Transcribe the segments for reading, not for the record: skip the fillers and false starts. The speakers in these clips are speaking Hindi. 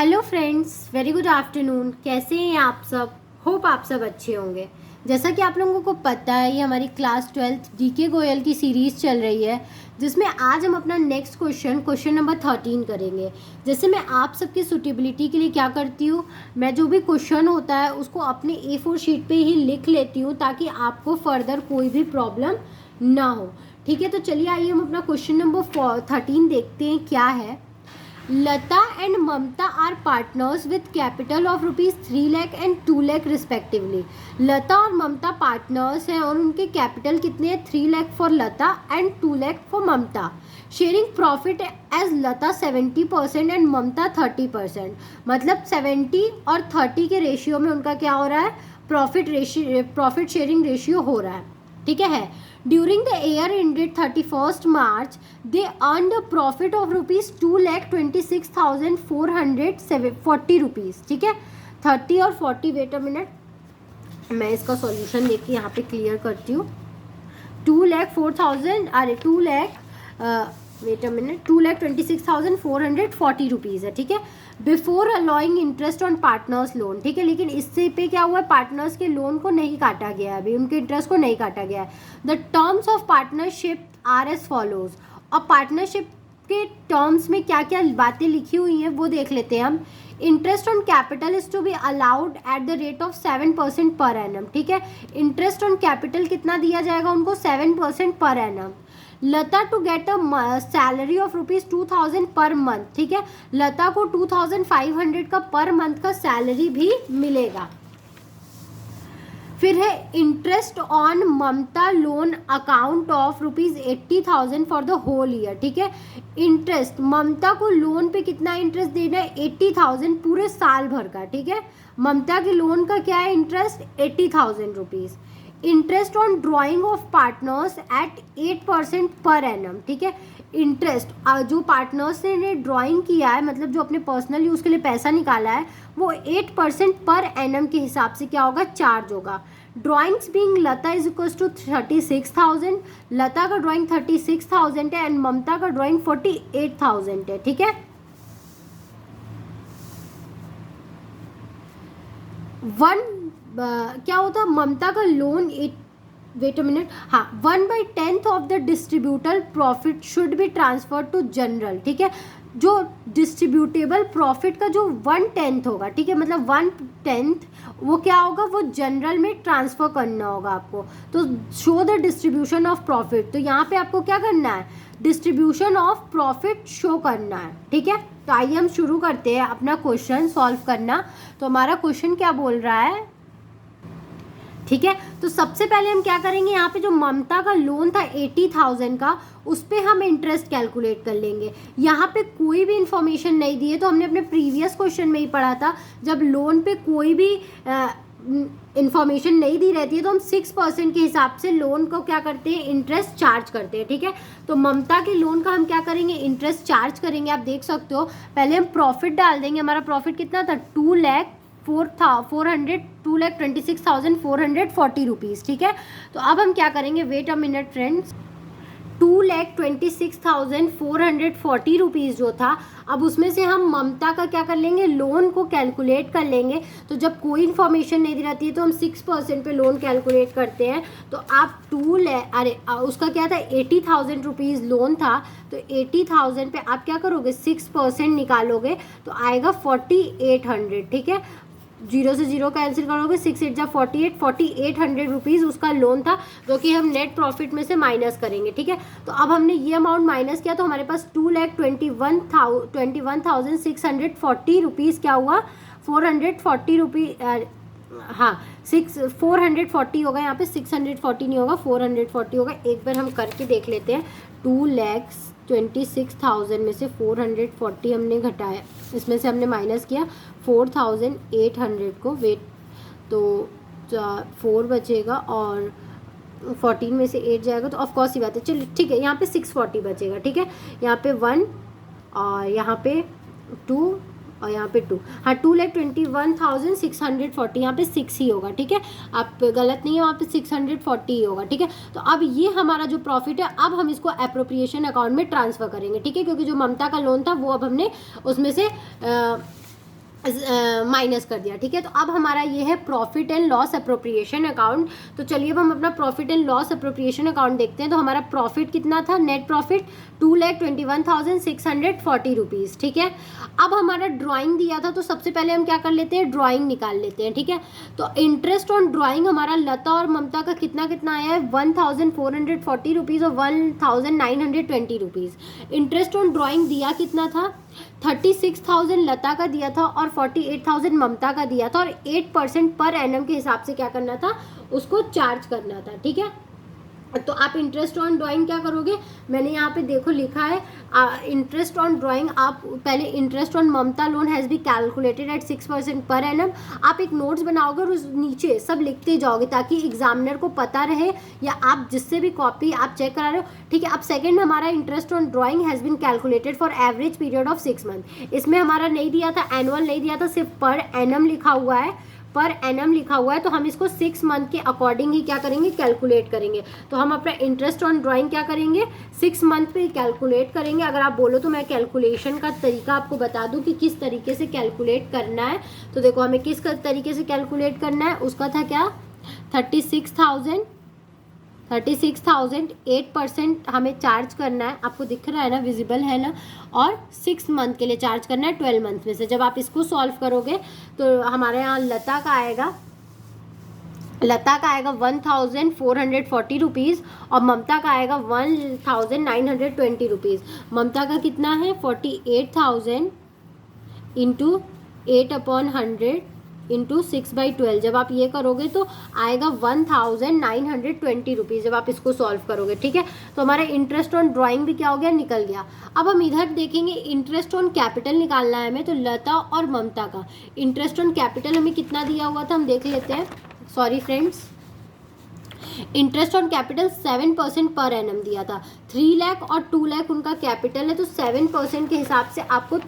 Hello friends, very good afternoon. कैसे हैं आप सब? होप आप सब अच्छे होंगे। जैसा कि आप लोगों को पता है, ये हमारी क्लास 12 डीके गोयल की सीरीज़ चल रही है, जिसमें आज हम अपना नेक्स्ट क्वेश्चन नंबर 13 करेंगे। जैसे मैं आप सबकी सुटेबिलिटी के लिए क्या करती हूँ, मैं जो भी क्वेश्चन होता है उसको अपने A4 शीट पे ही लिख लेती हूँ ताकि आपको फर्दर कोई भी प्रॉब्लम ना हो। ठीक है, तो चलिए आइए हम अपना क्वेश्चन नंबर 13 देखते हैं क्या है। Lata and Mamta are partners with capital of rupees 3 lakh and 2 lakh respectively. लता और ममता पार्टनर्स हैं और उनके कैपिटल कितने हैं? 3 lakh for Lata and 2 lakh for Mamta. Sharing profit as Lata 70% and Mamta 30%। मतलब 70 और 30 के रेशियो में उनका क्या हो रहा है? प्रॉफिट शेयरिंग रेशियो हो रहा है। ठीक है। During the year ended 31st March, they earned a profit of rupees 2,26,440 rupees. ठीक है, 30 और 40, वेट अ मिनट, मैं इसका सॉल्यूशन देखिए यहाँ पे क्लियर करती हूँ। 2,26,440 रुपीज़ है। ठीक है, before allowing interest on partners loan. ठीक है, लेकिन इससे पे क्या हुआ है? पार्टनर्स के लोन को नहीं काटा गया है, अभी उनके इंटरेस्ट को नहीं काटा गया है। The terms of partnership are as follows. अब पार्टनरशिप के टर्म्स में क्या क्या बातें लिखी हुई हैं वो देख लेते हैं हम। Interest on capital is to be allowed at the rate of 7% per annum. ठीक है, इंटरेस्ट ऑन कैपिटल कितना दिया जाएगा उनको? 7% per annum. Lata to get a salary of rupees 2,000 per month. ठीक है, लता को 2,500 का पर मंथ का सैलरी भी मिलेगा। फिर है interest on Mamta loan account of rupees 80,000 for the whole year. ठीक है, इंटरेस्ट ममता को लोन पे कितना इंटरेस्ट देना है? 80,000 पूरे साल भर का। ठीक है, ममता के लोन का क्या है? Interest 80,000 rupees. Interest on drawing of partners at 8% per annum. ठीक है, इंटरेस्ट जो पार्टनर्स ने ड्राइंग किया है, मतलब जो अपने पर्सनल यूज़ के लिए पैसा निकाला है, वो 8% पर एनम के हिसाब से क्या होगा? चार्ज होगा। Drawings being Lata is equal to 36,000। Lata का ड्राइंग 36,000 है एंड ममता का ड्राइंग 48,000 है। ठीक है, क्या होता है? ममता का लोन वेट अ मिनट, हाँ, 1/10 of the distributor profit should be transfer to general. ठीक है, जो डिस्ट्रीब्यूटेबल प्रॉफिट का जो 1/10 होगा, ठीक है, मतलब 1/10 वो क्या होगा? वो जनरल में ट्रांसफर करना होगा आपको। तो show the distribution of profit, तो यहाँ पे आपको क्या करना है? डिस्ट्रीब्यूशन ऑफ प्रॉफिट शो करना है। ठीक है, तो आइए हम शुरू करते हैं अपना क्वेश्चन सॉल्व करना। तो हमारा क्वेश्चन क्या बोल रहा है? ठीक है, तो सबसे पहले हम क्या करेंगे, यहाँ पे जो ममता का लोन था 80,000 का, उस पर हम इंटरेस्ट कैलकुलेट कर लेंगे। यहाँ पे कोई भी इंफॉर्मेशन नहीं दी है, तो हमने अपने प्रीवियस क्वेश्चन में ही पढ़ा था, जब लोन पे कोई भी इंफॉर्मेशन नहीं दी रहती है तो हम 6% के हिसाब से लोन को क्या करते हैं? इंटरेस्ट चार्ज करते हैं। ठीक है, तो ममता के लोन का हम क्या करेंगे? इंटरेस्ट चार्ज करेंगे। आप देख सकते हो, पहले हम प्रॉफिट डाल देंगे। हमारा प्रॉफिट कितना था? 2,26,440 रुपीज़। ठीक है, तो अब हम क्या करेंगे? Wait a minute friends, 2,26,440 rupees जो था, अब उसमें से हम ममता का क्या कर लेंगे? लोन को कैलकुलेट कर लेंगे। तो जब कोई इन्फॉर्मेशन नहीं दी रहती है तो हम 6% पे लोन कैलकुलेट करते हैं। तो आप उसका क्या था? 80,000 रुपीज़ लोन था, तो 80,000 पे आप क्या करोगे? 6% निकालोगे तो आएगा 4,800। ठीक है, 0 से 0 कैंसिल करोगे, 6 8 जा 48, 4,800 रुपीज़ उसका लोन था, जो कि हम नेट प्रॉफिट में से माइनस करेंगे। ठीक है, तो अब हमने ये अमाउंट माइनस किया तो हमारे पास 2,21,640 रुपीज़ क्या हुआ? 440 रुपीज़, हाँ 440 होगा। यहाँ पे 640 नहीं होगा, 440 होगा। एक बार हम करके देख लेते हैं। 2,26,000 में से 440 हमने घटाया, इसमें से हमने माइनस किया 4,800 को। वेट, तो 4 बचेगा और 14 में से 8 जाएगा तो ऑफकोर्स ही बात है। चलिए ठीक है, यहाँ पे 640 बचेगा। ठीक है, यहाँ पे 1 और यहाँ पे 2 और यहाँ पे 2, हाँ 2,21,640, यहाँ पे 6 ही होगा। ठीक है, आप गलत नहीं है, वहाँ पे 640 ही होगा। ठीक है, तो अब ये हमारा जो प्रॉफिट है, अब हम इसको एप्रोप्रिएशन अकाउंट में ट्रांसफ़र करेंगे। ठीक है, क्योंकि जो ममता का लोन था वो अब हमने उसमें से माइनस कर दिया, ठीक है। तो अब हमारा ये है profit and loss appropriation account. तो चलिए अब हम अपना profit and loss appropriation account देखते हैं। तो हमारा प्रॉफिट कितना था, नेट प्रॉफिट 2,21,640 रुपीज़, ठीक है। अब हमारा ड्राइंग दिया था, तो सबसे पहले हम क्या कर लेते हैं, ड्राइंग निकाल लेते हैं, ठीक है। तो इंटरेस्ट ऑन ड्राइंग हमारा लता और ममता का कितना कितना आया है, 1,440 रुपीज़ और 1,920 रुपीज़। इंटरेस्ट ऑन ड्राइंग दिया कितना था, 36,000 लता का दिया था और 48,000 ममता का दिया था, और 8% पर एनम के हिसाब से क्या करना था, उसको चार्ज करना था, ठीक है। तो आप इंटरेस्ट ऑन ड्राइंग क्या करोगे, मैंने यहाँ पे देखो लिखा है इंटरेस्ट ऑन ड्राइंग। आप पहले interest on Mamta loan has be calculated at 6% per annum. आप एक नोट्स बनाओगे और उस नीचे सब लिखते जाओगे ताकि एग्जामिनर को पता रहे, या आप जिससे भी कॉपी आप चेक करा रहे हो, ठीक है। अब सेकंड हमारा interest on drawing has been calculated for average period of 6 month. इसमें हमारा नहीं दिया था, एनुअल नहीं दिया था, सिर्फ पर एनम लिखा हुआ है, पर एनम लिखा हुआ है। तो हम इसको 6 मंथ के अकॉर्डिंग ही क्या करेंगे, कैलकुलेट करेंगे। तो हम अपना इंटरेस्ट ऑन ड्राइंग क्या करेंगे, 6 मंथ पे कैलकुलेट करेंगे। अगर आप बोलो तो मैं कैलकुलेशन का तरीका आपको बता दूं कि किस तरीके से कैलकुलेट करना है। तो देखो हमें किस तरीके से कैलकुलेट करना है, उसका था क्या, 36,000 8% हमें चार्ज करना है, आपको दिख रहा है ना, विजिबल है ना, और 6 मंथ के लिए चार्ज करना है 12 मंथ में से। जब आप इसको सॉल्व करोगे तो हमारे यहाँ लता का आएगा 1,440 रुपीज़ और ममता का आएगा 1,920 रुपीज़। ममता का कितना है, 48,000 इंटू 8/100 इंटू 6/12। जब आप ये करोगे तो आएगा 1,920 रुपीज़, जब आप इसको सॉल्व करोगे, ठीक है। तो हमारा इंटरेस्ट ऑन ड्राइंग भी क्या हो गया, निकल गया। अब हम इधर देखेंगे इंटरेस्ट ऑन कैपिटल निकालना है हमें। तो लता और ममता का इंटरेस्ट ऑन कैपिटल हमें कितना दिया हुआ था, हम देख लेते हैं। Sorry friends, interest on capital 7% per annum दिया था। 3 लाख और 2 लाख उनका कैपिटल है, तो 7% के हिसाब से आपको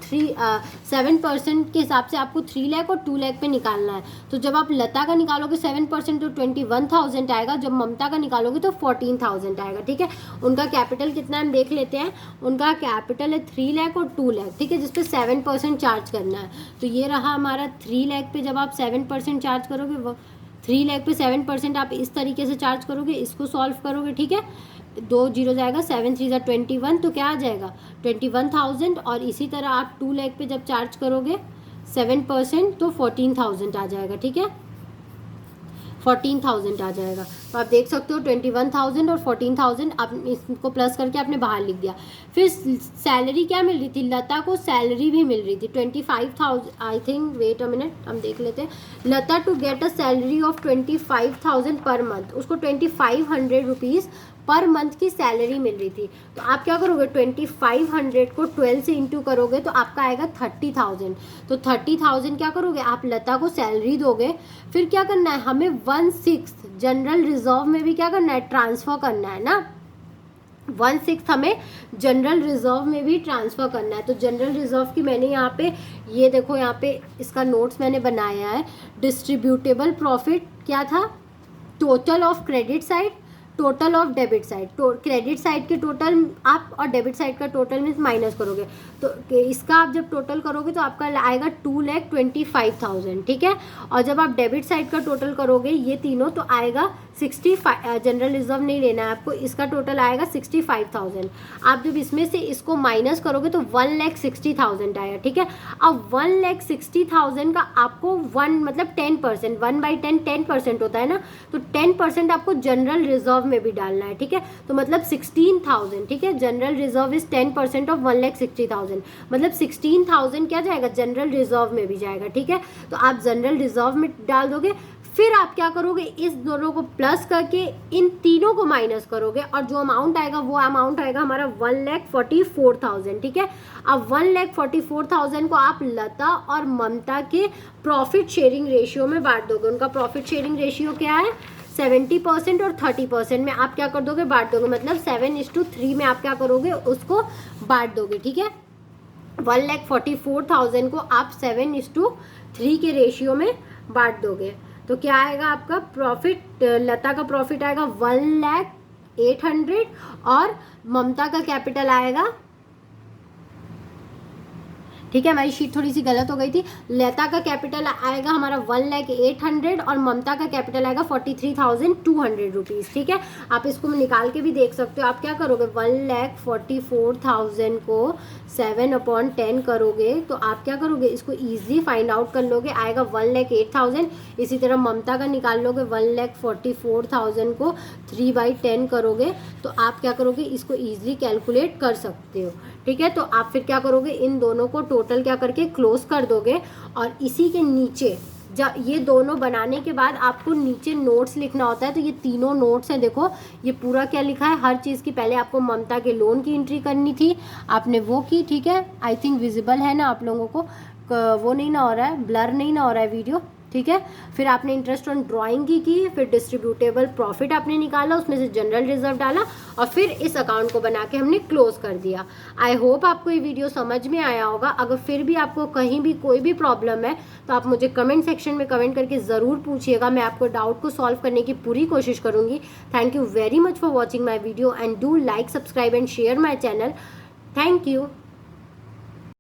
7% के हिसाब से आपको 3 लाख और 2 लाख पे निकालना है। तो जब आप लता का निकालोगे 7% तो 21,000 आएगा, जब ममता का निकालोगे तो 14,000 आएगा, ठीक है। उनका कैपिटल कितना है हम देख लेते हैं। उनका कैपिटल है 3 लाख और 2 लाख, ठीक है, जिसपे 7% चार्ज करना है। तो ये रहा हमारा 3 लाख पे जब आप 7% चार्ज करोगे, 3 लाख पे 7% आप इस तरीके से चार्ज करोगे, इसको सॉल्व करोगे, ठीक है। 2 जीरो जाएगा, 7 3 21, तो क्या आ जाएगा 21,000। और इसी तरह आप 2 लाख पे जब चार्ज करोगे 7% तो 14,000 आ जाएगा, ठीक है, 14,000 आ जाएगा। तो आप देख सकते हो 21,000 और 14,000 आप इसको प्लस करके आपने बाहर लिख दिया। फिर सैलरी क्या मिल रही थी, लता को सैलरी भी मिल रही थी 25,000 I think, wait a minute हम देख लेते हैं। Lata to get a salary of 25,000 per month, उसको 2,500 रुपीज़ पर मंथ की सैलरी मिल रही थी। तो आप क्या करोगे, 2,500 को 12 से इंटू करोगे तो आपका आएगा 30,000। तो 30,000 क्या करोगे, आप लता को सैलरी दोगे। फिर क्या करना है, हमें 1/6 जनरल रिजर्व में भी क्या करना है, ट्रांसफ़र करना है ना। 1/6 हमें जनरल रिजर्व में भी ट्रांसफ़र करना है। तो जनरल रिजर्व की मैंने यहाँ पे ये देखो, यहाँ पे इसका नोट्स मैंने बनाया है। डिस्ट्रीब्यूटेबल प्रॉफिट क्या था, total of credit side, total of debit side. Credit side के टोटल आप और डेबिट साइड का टोटल में माइनस करोगे, तो इसका आप जब टोटल करोगे तो आपका आएगा 2,25,000, ठीक है। और जब आप डेबिट साइड का टोटल करोगे ये तीनों, तो आएगा 65, जनरल रिजर्व नहीं लेना है आपको, इसका टोटल आएगा 65,000। आप जब इसमें से इसको माइनस करोगे तो 1,60,000 आएगा, ठीक है। अब 1,60,000 का आपको 10% 1/10 10% होता है ना, तो 10% आपको जनरल रिजर्व में भी डालना है, ठीक है। तो मतलब 16,000, ठीक है। जनरल रिजर्व इज 10% ऑफ 1,60,000, मतलब 16,000 क्या जाएगा, जनरल रिजर्व में भी जाएगा, ठीक है। तो आप जनरल रिजर्व में डाल दोगे। फिर आप क्या करोगे, इस दोनों को प्लस करके इन तीनों को माइनस करोगे, और जो अमाउंट आएगा वो अमाउंट आएगा हमारा 1,44,000, ठीक है। अब 1,44,000 को आप लता और ममता के प्रॉफिट शेयरिंग रेशियो में बांट दोगे। उनका प्रॉफिट शेयरिंग रेशियो क्या है, 70% और 30% में आप क्या कर दोगे, बांट दोगे। मतलब 7:3 में आप क्या करोगे, उसको बांट दोगे, ठीक है। 1,44,000 को आप 7:3 के रेशियो में बांट दोगे। तो क्या आएगा आपका प्रॉफिट, लता का प्रॉफिट आएगा 1,08,000 और ममता का कैपिटल आएगा ठीक है, हमारी शीट थोड़ी सी गलत हो गई थी। लता का कैपिटल आएगा हमारा 1,08,000 और ममता का कैपिटल आएगा 43,200 रुपीज़। ठीक है, आप इसको निकाल के भी देख सकते हो। आप क्या करोगे, 1,44,000 को 7/10 करोगे तो आप क्या करोगे, इसको ईजिली फाइंड आउट कर लोगे, आएगा 1,08,000। इसी तरह ममता का निकाल लोगे, 1,44,000 को 3/10 करोगे तो आप क्या करोगे, इसको ईजिली कैलकुलेट कर सकते हो। ठीक है, तो आप फिर क्या करोगे, इन दोनों को टोटल क्या करके क्लोज कर दोगे और इसी के नीचे ये दोनों बनाने के बाद आपको नीचे नोट्स लिखना होता है। तो ये तीनों नोट्स हैं, देखो ये पूरा क्या लिखा है, हर चीज़ की पहले आपको ममता के लोन की एंट्री करनी थी, आपने वो की। ठीक है, आई थिंक विजिबल है ना आप लोगों को, वो नहीं ना हो रहा है, ब्लर नहीं ना हो रहा है वीडियो। ठीक है, फिर आपने इंटरेस्ट ऑन ड्राइंग की, फिर डिस्ट्रीब्यूटेबल प्रॉफिट आपने निकाला, उसमें से जनरल रिजर्व डाला और फिर इस अकाउंट को बना के हमने क्लोज कर दिया। आई होप आपको ये वीडियो समझ में आया होगा। अगर फिर भी आपको कहीं भी कोई भी प्रॉब्लम है तो आप मुझे कमेंट सेक्शन में कमेंट करके ज़रूर पूछिएगा, मैं आपको डाउट को सॉल्व करने की पूरी कोशिश करूँगी। Thank you very much for watching my video and do like, subscribe and share my channel. Thank you.